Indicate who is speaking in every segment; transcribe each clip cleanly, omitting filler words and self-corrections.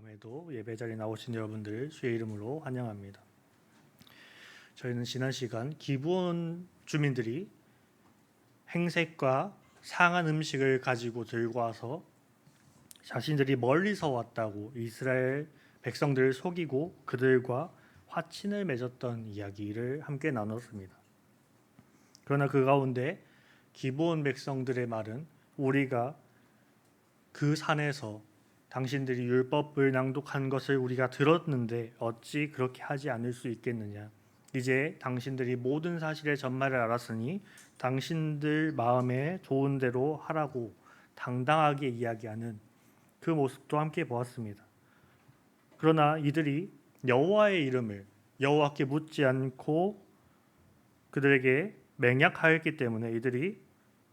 Speaker 1: 밤에도 예배 자리에 나오신 여러분들 주의 이름으로 환영합니다. 저희는 지난 시간 기브온 주민들이 행색과 상한 음식을 가지고 들고 와서 자신들이 멀리서 왔다고 이스라엘 백성들을 속이고 그들과 화친을 맺었던 이야기를 함께 나눴습니다. 그러나 그 가운데 기브온 백성들의 말은 우리가 그 산에서 당신들이 율법을 낭독한 것을 우리가 들었는데 어찌 그렇게 하지 않을 수 있겠느냐. 이제 당신들이 모든 사실의 전말을 알았으니 당신들 마음에 좋은 대로 하라고 당당하게 이야기하는 그 모습도 함께 보았습니다. 그러나 이들이 여호와의 이름을 여호와께 묻지 않고 그들에게 맹약하였기 때문에 이들이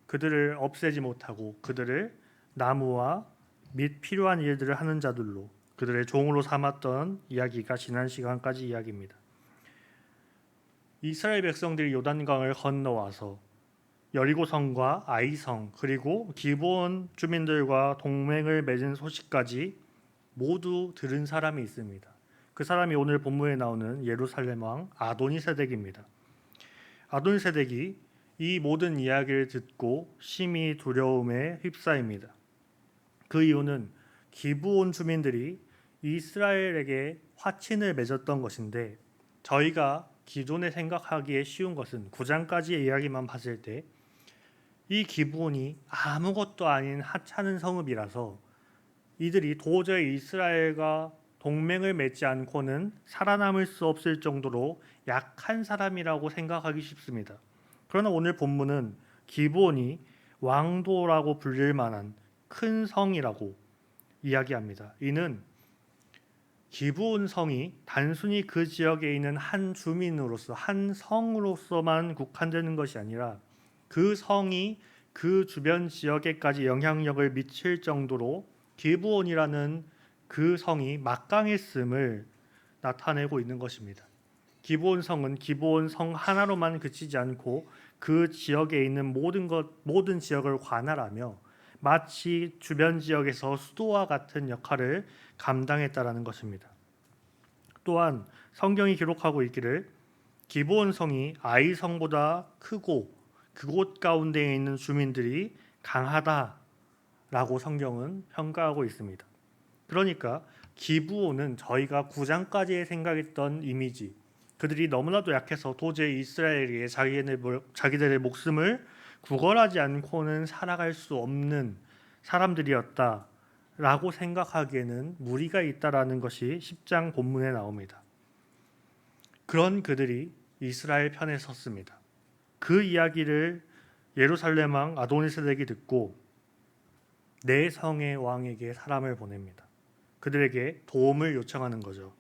Speaker 1: 그들을 없애지 못하고 그들을 나무와 및 필요한 일들을 하는 자들로 그들의 종으로 삼았던 이야기가 지난 시간까지 이야기입니다. 이스라엘 백성들이 요단강을 건너와서 여리고성과 아이성 그리고 기브온 주민들과 동맹을 맺은 소식까지 모두 들은 사람이 있습니다. 그 사람이 오늘 본문에 나오는 예루살렘 왕 아도니세덱입니다. 아도니세덱이 이 모든 이야기를 듣고 심히 두려움에 휩싸입니다. 그 이유는 기브온 주민들이 이스라엘에게 화친을 맺었던 것인데 저희가 기존에 생각하기에 쉬운 것은 9장까지의 이야기만 봤을 때 이 기브온이 아무것도 아닌 하찮은 성읍이라서 이들이 도저히 이스라엘과 동맹을 맺지 않고는 살아남을 수 없을 정도로 약한 사람이라고 생각하기 쉽습니다. 그러나 오늘 본문은 기브온이 왕도라고 불릴 만한 큰 성이라고 이야기합니다. 이는 기브온 성이 단순히 그 지역에 있는 한 주민으로서 한 성으로서만 국한되는 것이 아니라 그 성이 그 주변 지역에까지 영향력을 미칠 정도로 기브온이라는 그 성이 막강했음을 나타내고 있는 것입니다. 기브온 성은 기브온 성 하나로만 그치지 않고 그 지역에 있는 모든 지역을 관할하며 마치 주변 지역에서 수도와 같은 역할을 감당했다라는 것입니다. 또한 성경이 기록하고 있기를 기브온 성이 아이 성보다 크고 그곳 가운데에 있는 주민들이 강하다라고 성경은 평가하고 있습니다. 그러니까 기브온은 저희가 9장까지 생각했던 이미지, 그들이 너무나도 약해서 도저히 이스라엘에 자기들의 목숨을 구걸하지 않고는 살아갈 수 없는 사람들이었다라고 생각하기에는 무리가 있다라는 것이 10장 본문에 나옵니다. 그런 그들이 이스라엘 편에 섰습니다. 그 이야기를 예루살렘 왕 아도니세덱이 듣고 내 성의 왕에게 사람을 보냅니다. 그들에게 도움을 요청하는 거죠.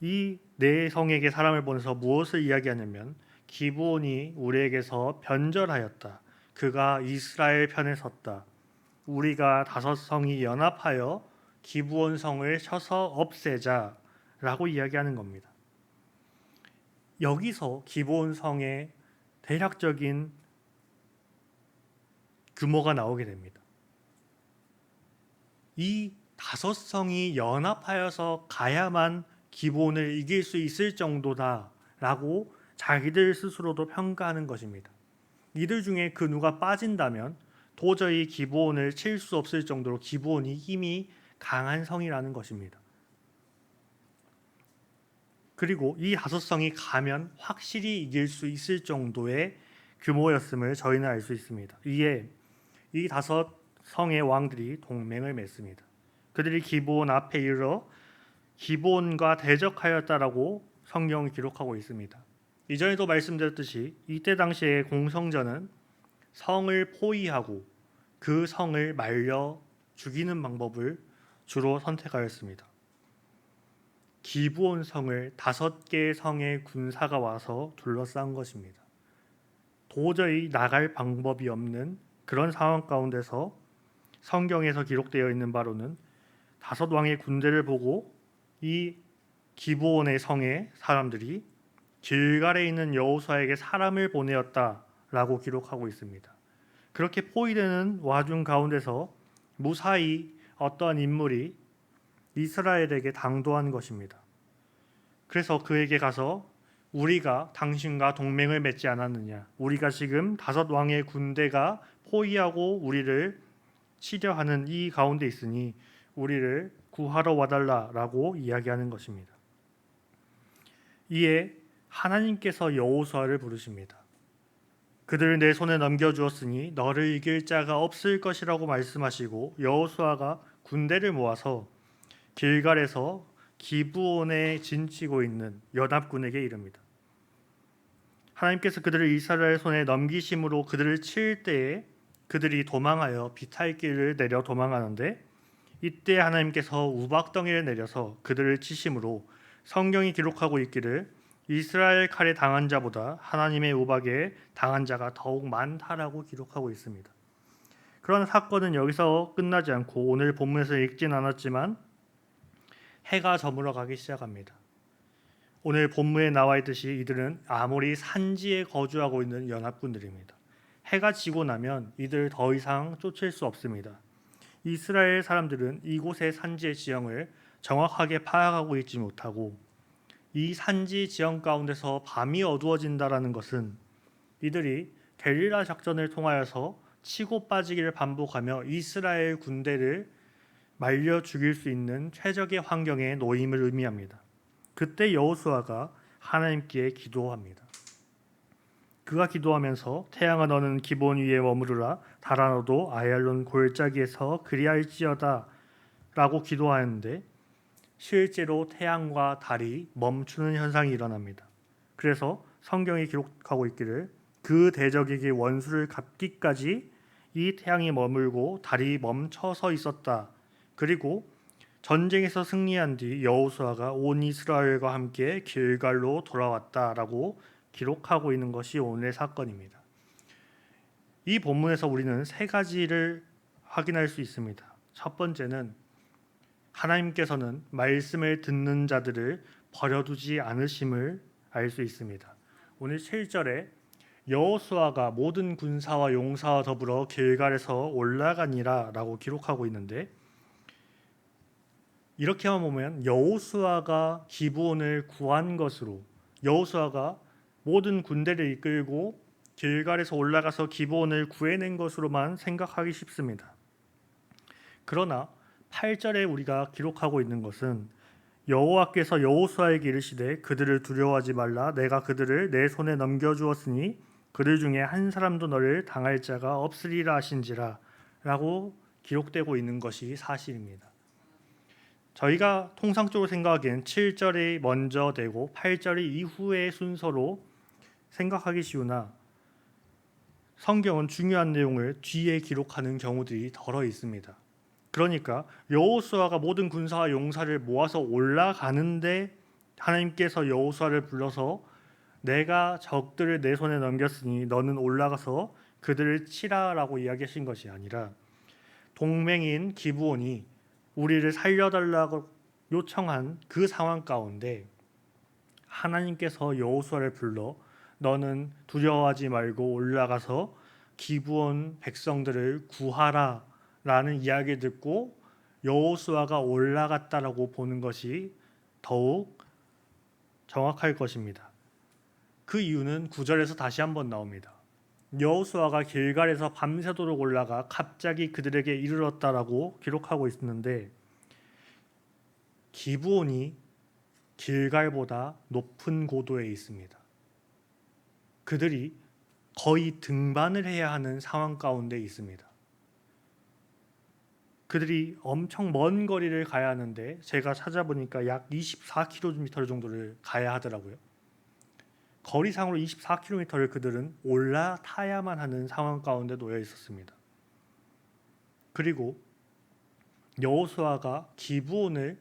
Speaker 1: 이 내 성에게 사람을 보내서 무엇을 이야기하냐면 기브온이 우리에게서 변절하였다. 그가 이스라엘 편에 섰다. 우리가 5성이 연합하여 기브온 성을 쳐서 없애자라고 이야기하는 겁니다. 여기서 기브온 성의 대략적인 규모가 나오게 됩니다. 이 5성이 연합하여서 가야만 기브온을 이길 수 있을 정도다라고 자기들 스스로도 평가하는 것입니다. 이들 중에 그 누가 빠진다면 도저히 기브온을 칠 수 없을 정도로 기브온이 힘이 강한 성이라는 것입니다. 그리고 이 5성이 가면 확실히 이길 수 있을 정도의 규모였음을 저희는 알 수 있습니다. 이에 이 5성의 왕들이 동맹을 맺습니다. 그들이 기브온 앞에 이르러 기브온과 대적하였다라고 성경이 기록하고 있습니다. 이전에도 말씀드렸듯이 이때 당시의 공성전은 성을 포위하고 그 성을 말려 죽이는 방법을 주로 선택하였습니다. 기브온 성을 5개의 성의 군사가 와서 둘러싼 것입니다. 도저히 나갈 방법이 없는 그런 상황 가운데서 성경에서 기록되어 있는 바로는 5왕의 군대를 보고 이 기브온의 성의 사람들이 길갈에 있는 여호수아에게 사람을 보내었다라고 기록하고 있습니다. 그렇게 포위되는 와중 가운데서 무사히 어떠한 인물이 이스라엘에게 당도한 것입니다. 그래서 그에게 가서 우리가 당신과 동맹을 맺지 않았느냐? 우리가 지금 5왕의 군대가 포위하고 우리를 치려하는 이 가운데 있으니 우리를 구하러 와달라라고 이야기하는 것입니다. 이에 하나님께서 여호수아를 부르십니다. 그들을 내 손에 넘겨주었으니 너를 이길 자가 없을 것이라고 말씀하시고 여호수아가 군대를 모아서 길갈에서 기브온에 진치고 있는 연합군에게 이릅니다. 하나님께서 그들을 이스라엘 손에 넘기심으로 그들을 칠 때에 그들이 도망하여 비탈길을 내려 도망하는데 이때 하나님께서 우박덩이를 내려서 그들을 치심으로 성경이 기록하고 있기를 이스라엘 칼에 당한 자보다 하나님의 우박에 당한 자가 더욱 많다라고 기록하고 있습니다. 그러나 사건은 여기서 끝나지 않고 오늘 본문에서 읽진 않았지만 해가 저물어 가기 시작합니다. 오늘 본문에 나와 있듯이 이들은 아모리 산지에 거주하고 있는 연합군들입니다. 해가 지고 나면 이들 더 이상 쫓을 수 없습니다. 이스라엘 사람들은 이곳의 산지의 지형을 정확하게 파악하고 있지 못하고 이 산지 지형 가운데서 밤이 어두워진다라는 것은 이들이 게릴라 작전을 통하여서 치고 빠지기를 반복하며 이스라엘 군대를 말려 죽일 수 있는 최적의 환경에 놓임을 의미합니다. 그때 여호수아가 하나님께 기도합니다. 그가 기도하면서 태양아 너는 기본 위에 머무르라 달아 너도 아얄론 골짜기에서 그리할지어다 라고 기도하였는데 실제로 태양과 달이 멈추는 현상이 일어납니다. 그래서 성경이 기록하고 있기를 그 대적에게 원수를 갚기까지 이 태양이 머물고 달이 멈춰서 있었다. 그리고 전쟁에서 승리한 뒤 여호수아가 온 이스라엘과 함께 길갈로 돌아왔다라고 기록하고 있는 것이 오늘의 사건입니다. 이 본문에서 우리는 3가지를 확인할 수 있습니다. 첫 번째는 하나님께서는 말씀을 듣는 자들을 버려두지 않으심을 알 수 있습니다. 오늘 7절에 여호수아가 모든 군사와 용사와 더불어 길갈에서 올라가니라 라고 기록하고 있는데 이렇게만 보면 여호수아가 기브온을 구한 것으로 여호수아가 모든 군대를 이끌고 길갈에서 올라가서 기브온을 구해낸 것으로만 생각하기 쉽습니다. 그러나 8절에 우리가 기록하고 있는 것은 여호와께서 여호수아에게 이르시되 그들을 두려워하지 말라 내가 그들을 내 손에 넘겨주었으니 그들 중에 한 사람도 너를 당할 자가 없으리라 하신지라 라고 기록되고 있는 것이 사실입니다. 저희가 통상적으로 생각하기엔 7절이 먼저 되고 8절이 이후의 순서로 생각하기 쉬우나 성경은 중요한 내용을 뒤에 기록하는 경우들이 덜어 있습니다. 그러니까 여호수아가 모든 군사와 용사를 모아서 올라가는데 하나님께서 여호수아를 불러서 내가 적들을 내 손에 넘겼으니 너는 올라가서 그들을 치라라고 이야기하신 것이 아니라 동맹인 기브온이 우리를 살려달라고 요청한 그 상황 가운데 하나님께서 여호수아를 불러 너는 두려워하지 말고 올라가서 기브온 백성들을 구하라 라는 이야기를 듣고 여호수아가 올라갔다라고 보는 것이 더욱 정확할 것입니다. 그 이유는 9절에서 다시 한번 나옵니다. 여호수아가 길갈에서 밤새도록 올라가 갑자기 그들에게 이르렀다라고 기록하고 있는데 기브온이 길갈보다 높은 고도에 있습니다. 그들이 거의 등반을 해야 하는 상황 가운데 있습니다. 그들이 엄청 먼 거리를 가야 하는데 제가 찾아보니까 약 24km 정도를 가야 하더라고요. 거리상으로 24km를 그들은 올라타야만 하는 상황 가운데 놓여 있었습니다. 그리고 여호수아가 기브온을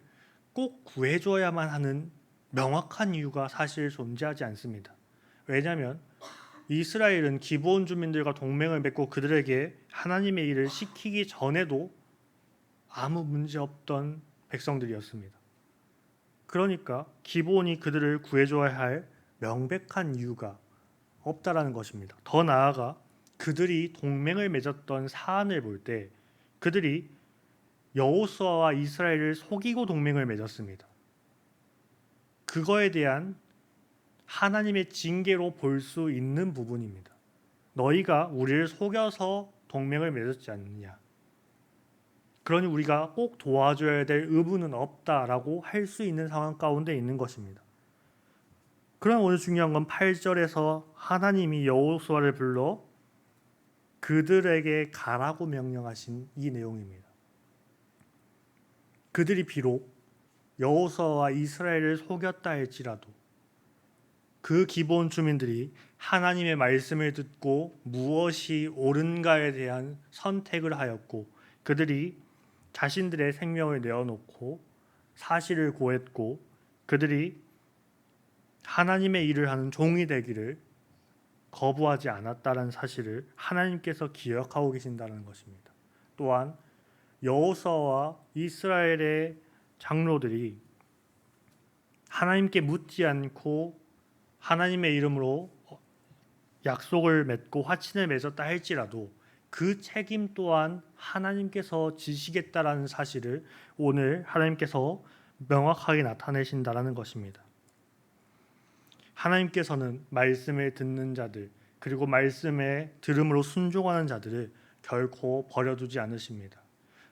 Speaker 1: 꼭 구해줘야만 하는 명확한 이유가 사실 존재하지 않습니다. 왜냐하면 이스라엘은 기브온 주민들과 동맹을 맺고 그들에게 하나님의 일을 시키기 전에도 아무 문제 없던 백성들이었습니다. 그러니까 기브온이 그들을 구해줘야 할 명백한 이유가 없다라는 것입니다. 더 나아가 그들이 동맹을 맺었던 사안을 볼 때 그들이 여호수아와 이스라엘을 속이고 동맹을 맺었습니다. 그거에 대한 하나님의 징계로 볼 수 있는 부분입니다. 너희가 우리를 속여서 동맹을 맺었지 않느냐. 그러니 우리가 꼭 도와줘야 될 의무는 없다라고 할 수 있는 상황 가운데 있는 것입니다. 그러나 오늘 중요한 건 8절에서 하나님이 여호수아를 불러 그들에게 가라고 명령하신 이 내용입니다. 그들이 비록 여호수아와 이스라엘을 속였다 할지라도 그 기본 주민들이 하나님의 말씀을 듣고 무엇이 옳은가에 대한 선택을 하였고 그들이 자신들의 생명을 내어놓고 사실을 고했고 그들이 하나님의 일을 하는 종이 되기를 거부하지 않았다는 사실을 하나님께서 기억하고 계신다는 것입니다. 또한 여호수아와 이스라엘의 장로들이 하나님께 묻지 않고 하나님의 이름으로 약속을 맺고 화친을 맺었다 할지라도 그 책임 또한 하나님께서 지시겠다라는 사실을 오늘 하나님께서 명확하게 나타내신다라는 것입니다. 하나님께서는 말씀을 듣는 자들 그리고 말씀에 들음으로 순종하는 자들을 결코 버려두지 않으십니다.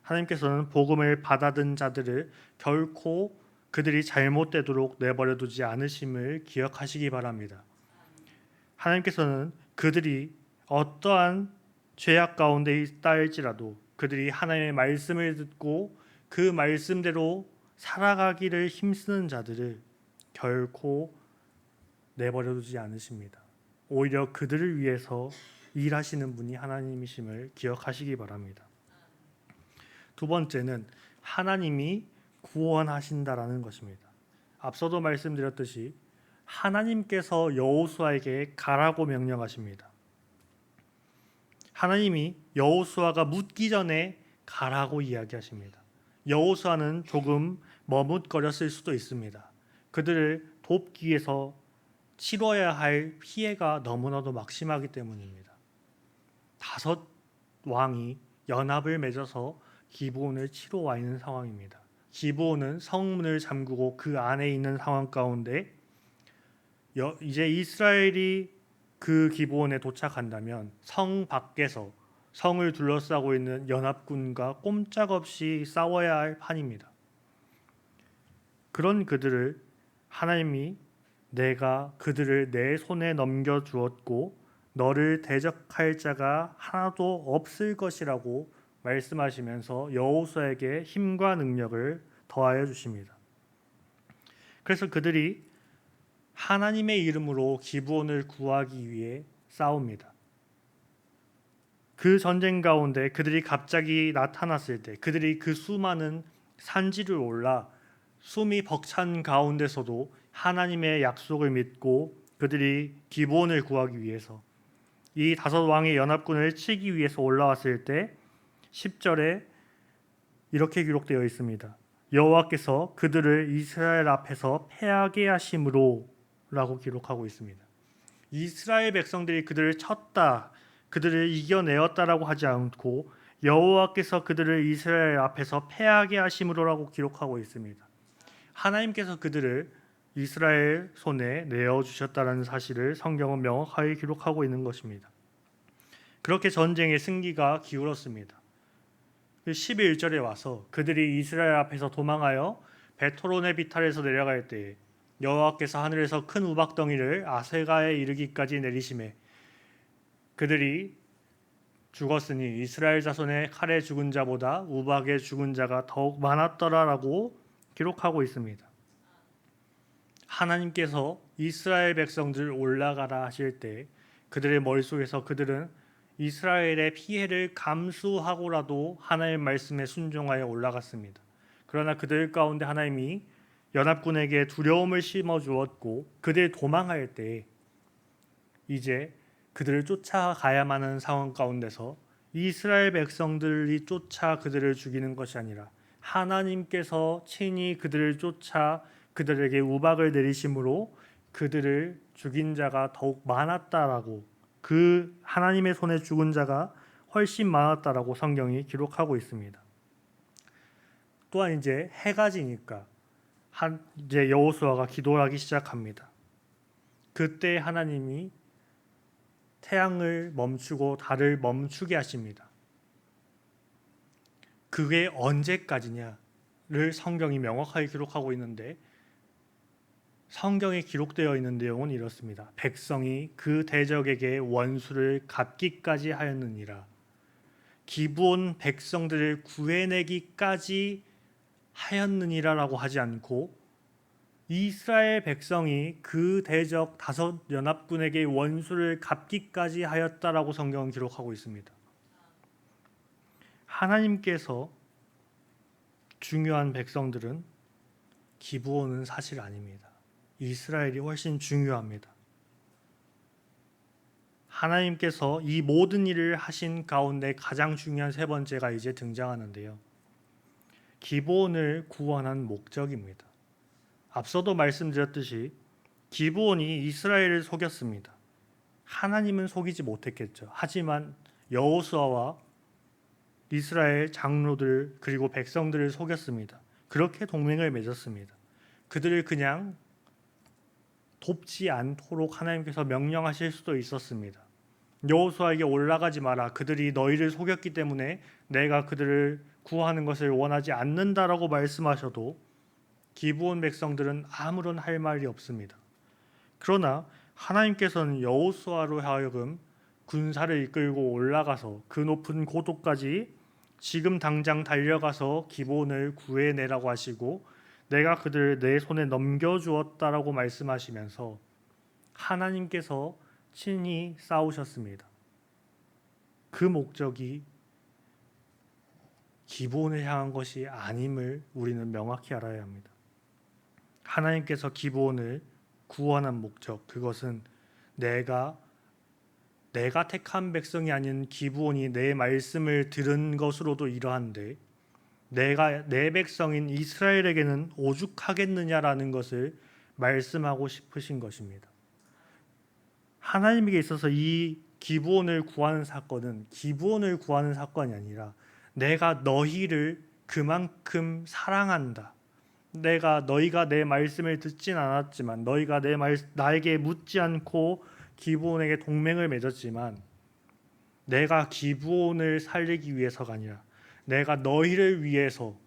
Speaker 1: 하나님께서는 복음을 받아든 자들을 결코 그들이 잘못되도록 내버려두지 않으심을 기억하시기 바랍니다. 하나님께서는 그들이 어떠한 죄악 가운데 있다 할지라도 그들이 하나님의 말씀을 듣고 그 말씀대로 살아가기를 힘쓰는 자들을 결코 내버려두지 않으십니다. 오히려 그들을 위해서 일하시는 분이 하나님이심을 기억하시기 바랍니다. 두 번째는 하나님이 구원하신다라는 것입니다. 앞서도 말씀드렸듯이 하나님께서 여호수아에게 가라고 명령하십니다. 하나님이 여호수아가 묻기 전에 가라고 이야기하십니다. 여호수아는 조금 머뭇거렸을 수도 있습니다. 그들을 돕기 위해서 치러야 할 피해가 너무나도 막심하기 때문입니다. 5 왕이 연합을 맺어서 기브온을 치러 와 있는 상황입니다. 기브온은 성문을 잠그고 그 안에 있는 상황 가운데 이제 이스라엘이 그 기브온에 도착한다면 성 밖에서 성을 둘러싸고 있는 연합군과 꼼짝없이 싸워야 할 판입니다. 그런 그들을 하나님이 내가 그들을 내 손에 넘겨주었고 너를 대적할 자가 하나도 없을 것이라고 말씀하시면서 여호수아에게 힘과 능력을 더하여 주십니다. 그래서 그들이 하나님의 이름으로 기브온을 구하기 위해 싸웁니다. 그 전쟁 가운데 그들이 갑자기 나타났을 때 그들이 그 수많은 산지를 올라 숨이 벅찬 가운데서도 하나님의 약속을 믿고 그들이 기브온을 구하기 위해서 이 5 왕의 연합군을 치기 위해서 올라왔을 때 10절에 이렇게 기록되어 있습니다. 여호와께서 그들을 이스라엘 앞에서 패하게 하심으로 라고 기록하고 있습니다. 이스라엘 백성들이 그들을 쳤다, 그들을 이겨내었다라고 하지 않고 여호와께서 그들을 이스라엘 앞에서 패하게 하심으로라고 기록하고 있습니다. 하나님께서 그들을 이스라엘 손에 내어주셨다는 사실을 성경은 명확하게 기록하고 있는 것입니다. 그렇게 전쟁의 승기가 기울었습니다. 11절에 와서 그들이 이스라엘 앞에서 도망하여 베토론의 비탈에서 내려갈 때에 여호와께서 하늘에서 큰 우박덩이를 아세가에 이르기까지 내리시매 그들이 죽었으니 이스라엘 자손의 칼에 죽은 자보다 우박에 죽은 자가 더욱 많았더라라고 기록하고 있습니다. 하나님께서 이스라엘 백성들 올라가라 하실 때 그들의 머릿속에서 그들은 이스라엘의 피해를 감수하고라도 하나님의 말씀에 순종하여 올라갔습니다. 그러나 그들 가운데 하나님이 연합군에게 두려움을 심어 주었고 그들 도망할 때 이제 그들을 쫓아가야만 하는 상황 가운데서 이스라엘 백성들이 쫓아 그들을 죽이는 것이 아니라 하나님께서 친히 그들을 쫓아 그들에게 우박을 내리심으로 그들을 죽인 자가 더욱 많았다라고 그 하나님의 손에 죽은 자가 훨씬 많았다라고 성경이 기록하고 있습니다. 또한 이제 해가 지니까 이제 여호수아가 기도를 하기 시작합니다. 그때 하나님이 태양을 멈추고 달을 멈추게 하십니다. 그게 언제까지냐를 성경이 명확하게 기록하고 있는데, 성경에 기록되어 있는 내용은 이렇습니다. 백성이 그 대적에게 원수를 갚기까지 하였느니라. 기브온 백성들을 구해내기까지 하였느니라라고 하지 않고 이스라엘 백성이 그 대적 다섯 연합군에게 원수를 갚기까지 하였다라고 성경은 기록하고 있습니다. 하나님께서 중요한 백성들은 기브온은 사실 아닙니다. 이스라엘이 훨씬 중요합니다. 하나님께서 이 모든 일을 하신 가운데 가장 중요한 세 번째가 이제 등장하는데요. 기브온을 구원한 목적입니다. 앞서도 말씀드렸듯이 기브온이 이스라엘을 속였습니다. 하나님은 속이지 못했겠죠. 하지만 여호수아와 이스라엘 장로들 그리고 백성들을 속였습니다. 그렇게 동맹을 맺었습니다. 그들을 그냥 돕지 않도록 하나님께서 명령하실 수도 있었습니다. 여호수아에게 올라가지 마라. 그들이 너희를 속였기 때문에 내가 그들을 구하는 것을 원하지 않는다라고 말씀하셔도 기브온 백성들은 아무런 할 말이 없습니다. 그러나 하나님께서는 여호수아로 하여금 군사를 이끌고 올라가서 그 높은 고도까지 지금 당장 달려가서 기브온을 구해내라고 하시고 내가 그들을 내 손에 넘겨주었다라고 말씀하시면서 하나님께서 친히 싸우셨습니다. 그 목적이 기브온을 향한 것이 아님을 우리는 명확히 알아야 합니다. 하나님께서 기브온을 구원한 목적, 그것은 내가 택한 백성이 아닌 기브온이 내 말씀을 들은 것으로도 이러한데 내가 내 백성인 이스라엘에게는 오죽하겠느냐라는 것을 말씀하고 싶으신 것입니다. 하나님에게 있어서 이 기브온을 구하는 사건은 기브온을 구하는 사건이 아니라 내가 너희를 그만큼 사랑한다. 너희가 내 말씀을 듣진 않았지만 너희가 나에게 묻지 않고 기브온에게 동맹을 맺었지만 내가 기브온을 살리기 위해서가 아니라 내가 너희를 위해서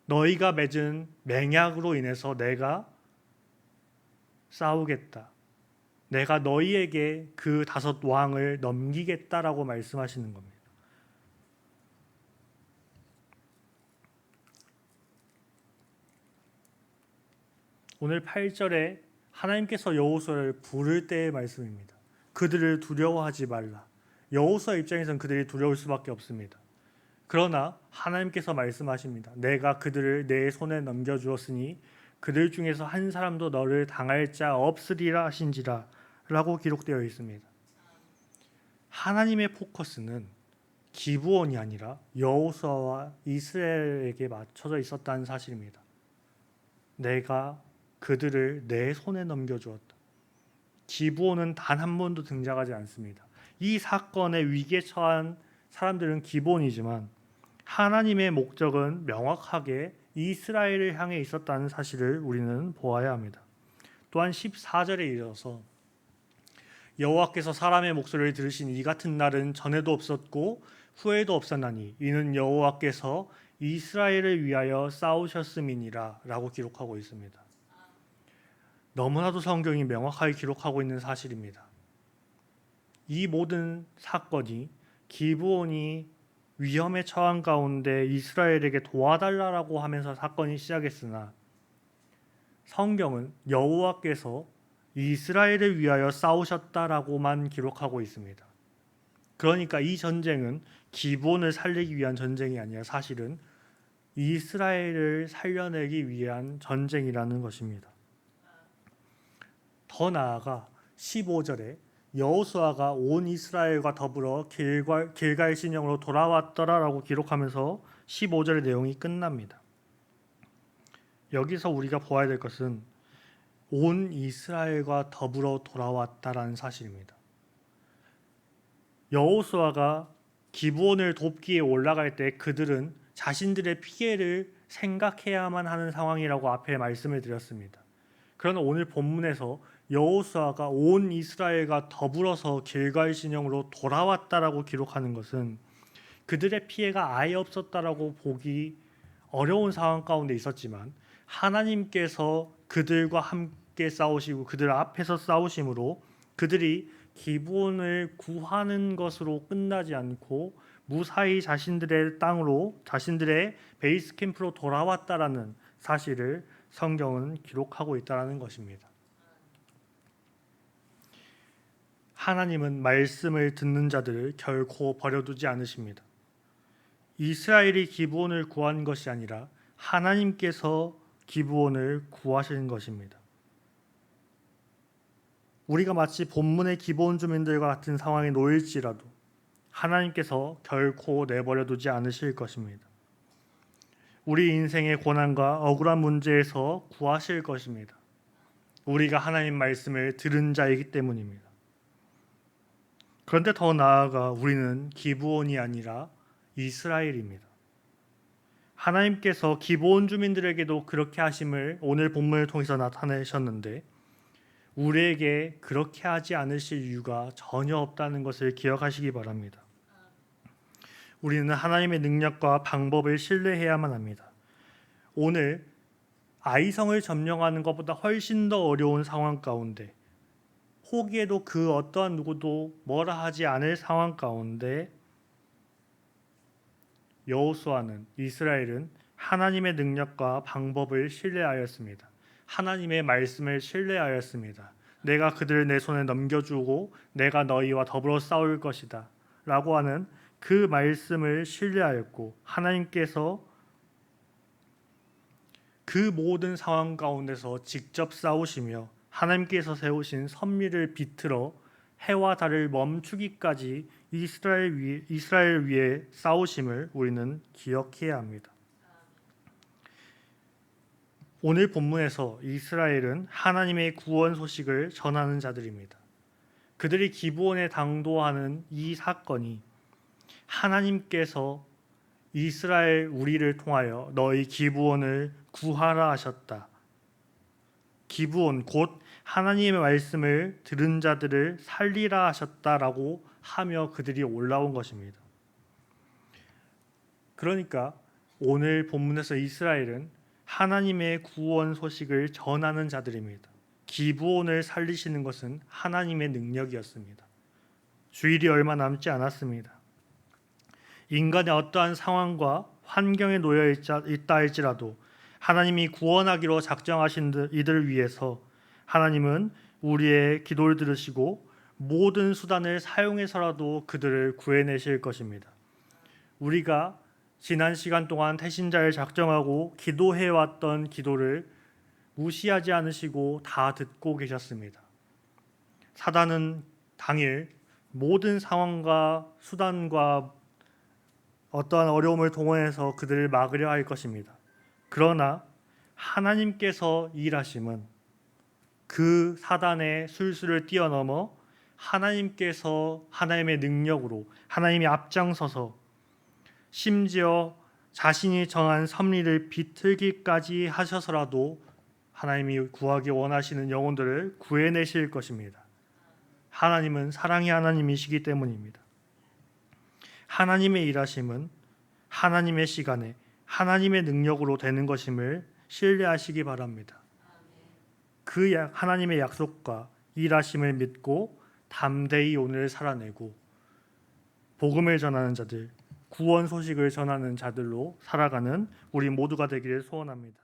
Speaker 1: 너희가 맺은 맹약으로 인해서 내가 싸우겠다. 내가 너희에게 그 다섯 왕을 넘기겠다라고 말씀하시는 겁니다. 오늘 8절에 하나님께서 여호수아를 부를 때의 말씀입니다. 그들을 두려워하지 말라. 여호수아 입장에서는 그들이 두려울 수밖에 없습니다. 그러나 하나님께서 말씀하십니다. 내가 그들을 내 손에 넘겨주었으니 그들 중에서 한 사람도 너를 당할 자 없으리라 하신지라 라고 기록되어 있습니다. 하나님의 포커스는 기브온이 아니라 여호수아와 이스라엘에게 맞춰져 있었다는 사실입니다. 내가 그들을 내 손에 넘겨주었다. 기브온은 단 한 번도 등장하지 않습니다. 이 사건의 위기에 처한 사람들은 기브온이지만 하나님의 목적은 명확하게 이스라엘을 향해 있었다는 사실을 우리는 보아야 합니다. 또한 14절에 이르러서 여호와께서 사람의 목소리를 들으신 이 같은 날은 전에도 없었고 후에도 없었나니 이는 여호와께서 이스라엘을 위하여 싸우셨음이니라 라고 기록하고 있습니다. 너무나도 성경이 명확하게 기록하고 있는 사실입니다. 이 모든 사건이 기브온이 위험에 처한 가운데 이스라엘에게 도와달라고 하면서 사건이 시작했으나 성경은 여호와께서 이스라엘을 위하여 싸우셨다라고만 기록하고 있습니다. 그러니까 이 전쟁은 기브온을 살리기 위한 전쟁이 아니라 사실은 이스라엘을 살려내기 위한 전쟁이라는 것입니다. 더 나아가 15절에 여호수아가 온 이스라엘과 더불어 길갈 신령으로 돌아왔더라라고 기록하면서 15절의 내용이 끝납니다. 여기서 우리가 보아야 될 것은 온 이스라엘과 더불어 돌아왔다라는 사실입니다. 여호수아가 기브온을 돕기에 올라갈 때 그들은 자신들의 피해를 생각해야만 하는 상황이라고 앞에 말씀을 드렸습니다. 그러나 오늘 본문에서 여호수아가 온 이스라엘과 더불어서 길갈 진영으로 돌아왔다라고 기록하는 것은 그들의 피해가 아예 없었다라고 보기 어려운 상황 가운데 있었지만 하나님께서 그들과 함께 싸우시고 그들 앞에서 싸우심으로 그들이 기브온을 구하는 것으로 끝나지 않고 무사히 자신들의 땅으로 자신들의 베이스 캠프로 돌아왔다라는 사실을 성경은 기록하고 있다라는 것입니다. 하나님은 말씀을 듣는 자들을 결코 버려두지 않으십니다. 이스라엘이 기브온을 구한 것이 아니라 하나님께서 기브온을 구하신 것입니다. 우리가 마치 본문의 기브온 주민들과 같은 상황에 놓일지라도 하나님께서 결코 내버려 두지 않으실 것입니다. 우리 인생의 고난과 억울한 문제에서 구하실 것입니다. 우리가 하나님 말씀을 들은 자이기 때문입니다. 그런데 더 나아가 우리는 기브온이 아니라 이스라엘입니다. 하나님께서 기브온 주민들에게도 그렇게 하심을 오늘 본문을 통해서 나타내셨는데 우리에게 그렇게 하지 않으실 이유가 전혀 없다는 것을 기억하시기 바랍니다. 우리는 하나님의 능력과 방법을 신뢰해야만 합니다. 오늘 아이성을 점령하는 것보다 훨씬 더 어려운 상황 가운데 혹에도 그 어떠한 누구도 뭐라 하지 않을 상황 가운데 여호수아는 이스라엘은 하나님의 능력과 방법을 신뢰하였습니다. 하나님의 말씀을 신뢰하였습니다. 내가 그들을 내 손에 넘겨주고 내가 너희와 더불어 싸울 것이다 라고 하는 그 말씀을 신뢰하였고 하나님께서 그 모든 상황 가운데서 직접 싸우시며 하나님께서 세우신 섭리를 비틀어 해와 달을 멈추기까지 이스라엘 위에 싸우심을 우리는 기억해야 합니다. 오늘 본문에서 이스라엘은 하나님의 구원 소식을 전하는 자들입니다. 그들이 기브온에 당도하는 이 사건이 하나님께서 이스라엘 우리를 통하여 너희 기브온을 구하라 하셨다. 기브온 곧 하나님의 말씀을 들은 자들을 살리라 하셨다라고 하며 그들이 올라온 것입니다. 그러니까 오늘 본문에서 이스라엘은 하나님의 구원 소식을 전하는 자들입니다. 기브온을 살리시는 것은 하나님의 능력이었습니다. 주일이 얼마 남지 않았습니다. 인간의 어떠한 상황과 환경에 놓여 있다 할지라도 하나님이 구원하기로 작정하신 이들을 위해서 하나님은 우리의 기도를 들으시고 모든 수단을 사용해서라도 그들을 구해내실 것입니다. 우리가 지난 시간 동안 태신자를 작정하고 기도해왔던 기도를 무시하지 않으시고 다 듣고 계셨습니다. 사단은 당일 모든 상황과 수단과 어떠한 어려움을 동원해서 그들을 막으려 할 것입니다. 그러나 하나님께서 일하심은 그 사단의 술수를 뛰어넘어 하나님께서 하나님의 능력으로 하나님이 앞장서서 심지어 자신이 정한 섭리를 비틀기까지 하셔서라도 하나님이 구하기 원하시는 영혼들을 구해내실 것입니다. 하나님은 사랑의 하나님이시기 때문입니다. 하나님의 일하심은 하나님의 시간에 하나님의 능력으로 되는 것임을 신뢰하시기 바랍니다. 그 하나님의 약속과 일하심을 믿고 담대히 오늘 살아내고 복음을 전하는 자들, 구원 소식을 전하는 자들로 살아가는 우리 모두가 되기를 소원합니다.